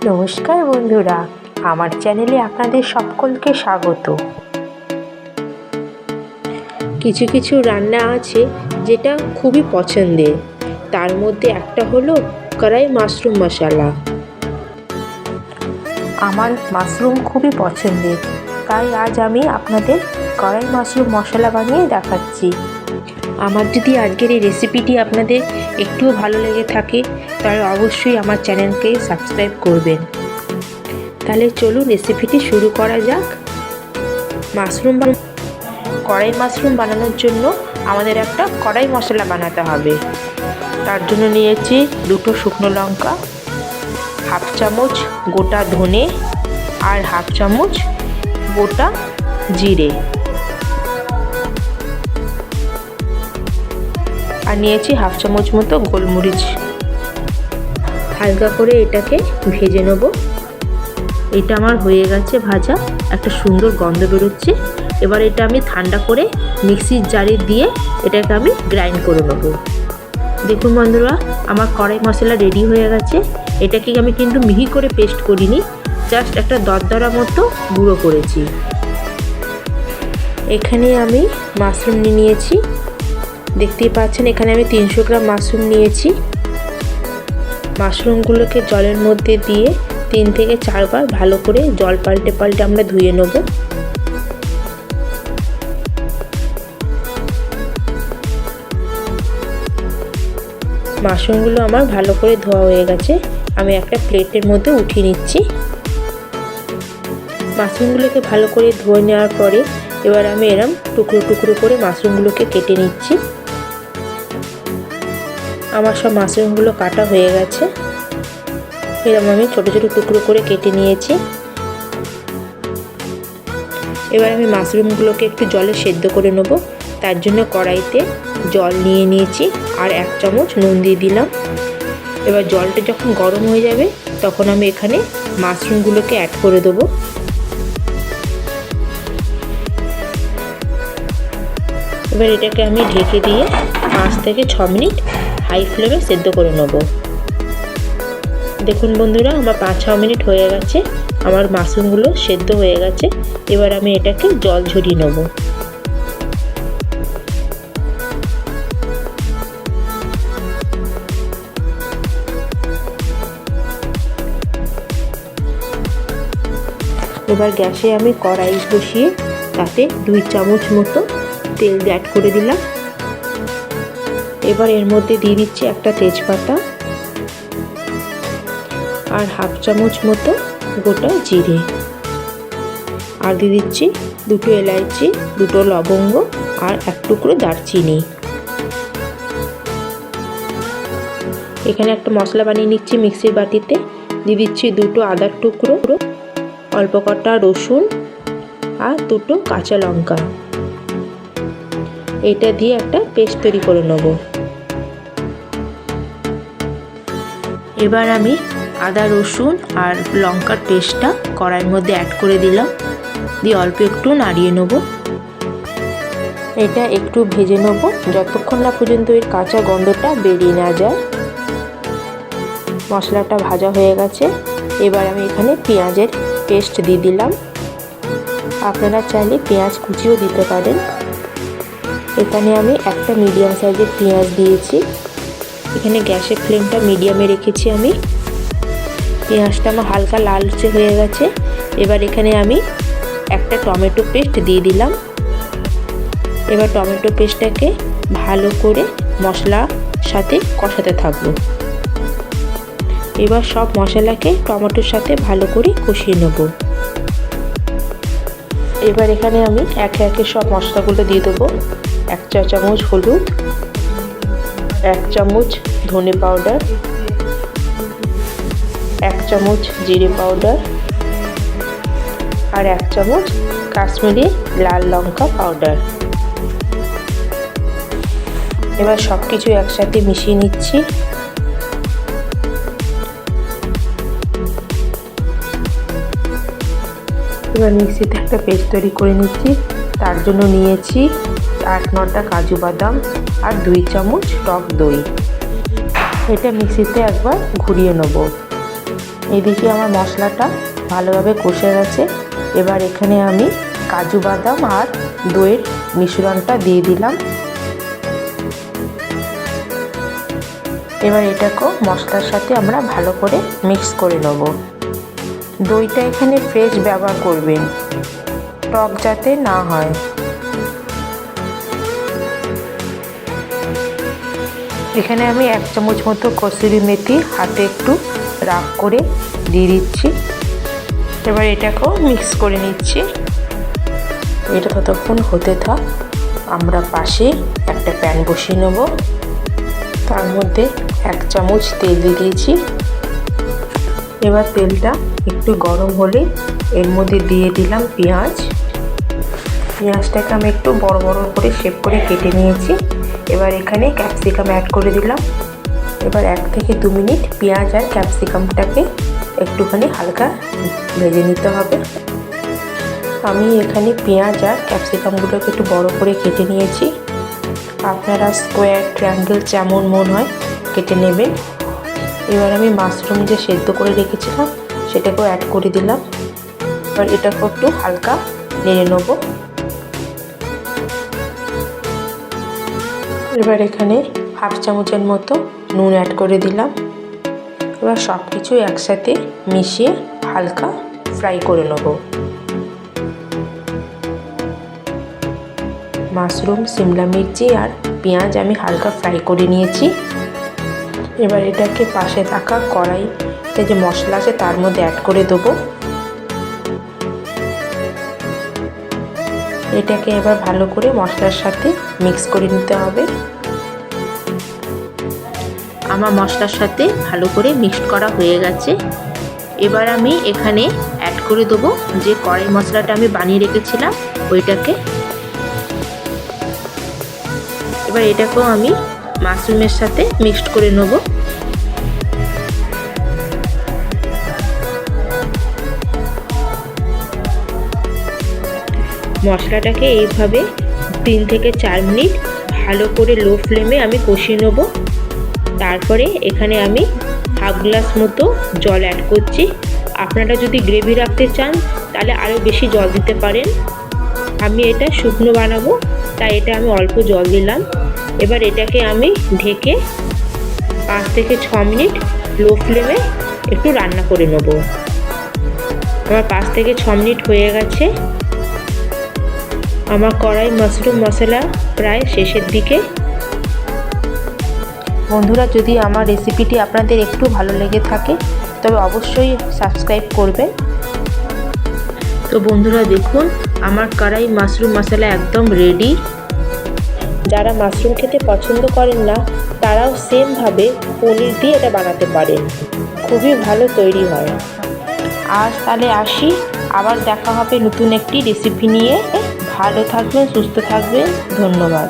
নমস্কার বন্ধুরা, আমার চ্যানেলে আপনাদের সকলকে স্বাগত। কিছু কিছু রান্না আছে যেটা খুবই পছন্দের, তার মধ্যে একটা হলো কড়াই মাশরুম মশলা। আমার মাশরুম খুবই পছন্দের, তাই আজ আমি আপনাদের কড়াই মাশরুম মশলা বানিয়ে দেখাচ্ছি। আমার যদি আজকের এই রেসিপিটি আপনাদের একটুও ভালো লেগে থাকে তাহলে অবশ্যই আমার চ্যানেলকে সাবস্ক্রাইব করবেন। তাহলে চলুন রেসিপিটি শুরু করা যাক। কড়াই মাশরুম বানানোর জন্য আমাদের একটা কড়াই মশলা বানাতে হবে। তার জন্য নিয়েছি 2 শুকনো লঙ্কা, হাফ চামচ গোটা ধনে আর হাফ চামচ গোটা জিরে, আর নিয়েছি হাফ চামচ মতো গোলমরিচ। হালকা করে এটাকে ভেজে নেব। এটা আমার হয়ে গেছে ভাজা, একটা সুন্দর গন্ধ বেরোচ্ছে। এবার এটা আমি ঠান্ডা করে মিক্সির জারে দিয়ে এটাকে আমি গ্রাইন্ড করে নেব। দেখুন বন্ধুরা, আমার কড়াই মশলা রেডি হয়ে গেছে। এটাকে আমি কিন্তু মিহি করে পেস্ট করিনি, জাস্ট একটা দরদরা মতো গুঁড়ো করেছি। এখানে আমি মাশরুম নিয়েছি, দেখতেই পাচ্ছেন। এখানে আমি 300 গ্রাম মাশরুম নিয়েছি। মাশরুমগুলোকে জলের মধ্যে দিয়ে 3 থেকে 4 বার ভালো করে জল পাল্টে পাল্টে আমরা ধুয়ে নেব। মাশরুমগুলো আমার ভালো করে ধোয়া হয়ে গেছে, আমি একটা প্লেটের মধ্যে উঠিয়ে নিচ্ছি। মাশরুমগুলোকে ভালো করে ধুয়ে নেওয়ার পরে এবার আমি এরম টুকরো টুকরো করে মাশরুমগুলোকে কেটে নিচ্ছি। আমার সব মাশরুমগুলো কাটা হয়ে গেছে। এরকম আমি ছোটো ছোটো টুকরো করে কেটে নিয়েছি। এবার আমি মাশরুমগুলোকে একটু জলে সেদ্ধ করে নেব। তার জন্য কড়াইতে জল নিয়ে নিয়েছি আর 1 চামচ নুন দিয়ে দিলাম। এবার জলটা যখন গরম হয়ে যাবে তখন আমি এখানে মাশরুমগুলোকে অ্যাড করে দেবো। এবার এটাকে আমি ঢেকে দিয়ে 5 থেকে 6 মিনিট হাই ফ্লেমে সেদ্ধ করে নেব। দেখুন বন্ধুরা, আমার 5-6 মিনিট হয়ে গেছে, আমার মাশরুমগুলো সেদ্ধ হয়ে গেছে। এবার আমি এটাকে জল ঝরিয়ে নেব। এবার গ্যাসে আমি কড়াই বসিয়ে তাতে 2 চামচ মতো তেল অ্যাড করে দিলাম। এবার এর মধ্যে দিয়ে দিচ্ছি একটা তেজপাতা আর হাফ চামচ মতো গোটা জিরে, আর দিয়ে দিচ্ছি 2 এলাচি, 2 লবঙ্গ আর 1 টুকরো দারচিনি। এখানে একটা মশলা বানিয়ে নিচ্ছি মিক্সির বাটিতে। দিয়ে দিচ্ছি 2 আদার টুকরো, অল্প কটা রসুন আর 2 কাঁচা লঙ্কা। এটা দিয়ে একটা পেস্ট তৈরি করে নেব। এবার আমি আদা রসুন আর লঙ্কার পেস্টটা কড়াইয়ের মধ্যে অ্যাড করে দিলাম, দিয়ে অল্প একটু নাড়িয়ে নেব। এটা একটু ভেজে নেব যতক্ষণ না পর্যন্ত এর কাঁচা গন্ধটা বেরিয়ে না যায়। মশলাটা ভাজা হয়ে গেছে। এবার আমি এখানে পেঁয়াজের পেস্ট দিয়ে দিলাম। আপনারা চাইলে পেঁয়াজ কুচিও দিতে পারেন। এখানে আমি একটা মিডিয়াম সাইজের পেঁয়াজ দিয়েছি। এখানে গ্যাসের ফ্লেমটা মিডিয়ামে রেখেছি আমি। পেঁয়াজটা আমার হালকা লালচে হয়ে গেছে। এবার এখানে আমি একটা টমেটো পেস্ট দিয়ে দিলাম। এবার টমেটো পেস্টটাকে ভালো করে মশলার সাথে কষাতে থাকবো। এবার সব মশলাকে টমেটোর সাথে ভালো করে কষিয়ে নেব। এবার এখানে আমি একে একে সব মশলাগুলো দিয়ে দেবো। 1 চা চামচ হলুদ, 1 চামচ ধনে পাউডার, 1 চামচ জিরে পাউডার আর 1 চামচ কাশ্মীরি লাল লঙ্কা পাউডার। এবার সব কিছু একসাথে মিশিয়ে নিচ্ছি। এবার মিক্সিতে একটা পেস্ট তৈরি করে নিচ্ছি। তার জন্য নিয়েছি 8-9টা কাজু বাদাম আর 2 চামচ টক দই। এটা মিক্সিতে একবার ঘুরিয়ে নেব। এদিকে আমার মশলাটা ভালোভাবে কষে গেছে। এবার এখানে আমি কাজু বাদাম আর দইয়ের মিশ্রণটা দিয়ে দিলাম। এবার এটাকেও মশলার সাথে আমরা ভালো করে মিক্স করে নেব। দইটা এখানে ফ্রেশ ব্যবহার করবেন, টক যাতে না হয়। এখানে আমি 1 চামচ মতো কসুরি মেথি হাতে একটু রাগ করে দিয়ে দিচ্ছি। এবার এটাকেও মিক্স করে নিচ্ছি। এটা ততক্ষণ হতে থাক। আমরা পাশে একটা প্যান বসিয়ে নেব। তার মধ্যে 1 চামচ তেল দিয়ে দিয়েছি। এবার তেলটা একটু গরম হলে এর মধ্যে দিয়ে দিলাম পেঁয়াজ। পেঁয়াজটাকে আমি একটু বড় বড় করে শেপ করে কেটে নিয়েছি। এবার এখানে ক্যাপসিকাম অ্যাড করে দিলাম। এবার 1 থেকে 2 মিনিট পেঁয়াজ আর ক্যাপসিকামটাকে একটুখানি হালকা ভেজে নিতে হবে। আমি এখানে পেঁয়াজ আর ক্যাপসিকামগুলোকে একটু বড় করে কেটে নিয়েছি। আপনারা স্কোয়ার, ট্রায়াঙ্গেল যেমন মন হয় কেটে নেবেন। এবার আমি মাশরুম যে সেদ্ধ করে রেখেছিলাম সেটাকেও অ্যাড করে দিলাম। এবার এটাকেও একটু হালকা নেড়ে নেব। এবার এখানে 1/2 চামচের মতো নুন অ্যাড করে দিলাম। এবার সব কিছু একসাথে মিশিয়ে হালকা ফ্রাই করে নেব। মাশরুম, সিমলা মির্চি আর পেঁয়াজ আমি হালকা ফ্রাই করে নিয়েছি। এবার এটাকে পাশে থাকা কড়াইতে যে মশলা আছে তার মধ্যে অ্যাড করে দেবো। এটাকে এবার ভালো করে মশলার সাথে মিক্স করে নিতে হবে। আমার মশলার সাথে ভালো করে মিক্সড করা হয়ে গেছে। এবার আমি এখানে অ্যাড করে দেবো যে কড়াই মশলাটা আমি বানিয়ে রেখেছিলাম ওইটাকে। এবার এটাকেও আমি মাশরুমের সাথে মিক্সড করে নেব। মশলাটাকে এইভাবে 3 থেকে 4 মিনিট ভালো করে লো ফ্লেমে আমি কষিয়ে নেব। তারপরে এখানে আমি 1/2 গ্লাস মতো জল অ্যাড করছি। আপনারা যদি গ্রেভি রাখতে চান তাহলে আরও বেশি জল দিতে পারেন। আমি এটা শুকনো বানাবো তাই এটা আমি অল্প জল দিলাম। এবার এটাকে আমি ঢেকে 5 থেকে 6 মিনিট লো ফ্লেমে একটু রান্না করে নেব। আমার 5 থেকে 6 মিনিট হয়ে গেছে। আমার কড়াই মাশরুম মশলা প্রায় শেষের দিকে। বন্ধুরা, যদি আমার রেসিপিটি আপনাদের একটু ভালো লেগে থাকে তবে অবশ্যই সাবস্ক্রাইব করবেন। তো বন্ধুরা দেখুন, আমার কড়াই মাশরুম মশলা একদম রেডি। যারা মাশরুম খেতে পছন্দ করেন না তারাও সেমভাবে পনির দিয়ে এটা বানাতে পারেন, খুবই ভালো তৈরি হয়। আজ তাহলে আসি, আবার দেখা হবে নতুন একটি রেসিপি নিয়ে। ভালো থাকবেন, সুস্থ থাকবেন। ধন্যবাদ।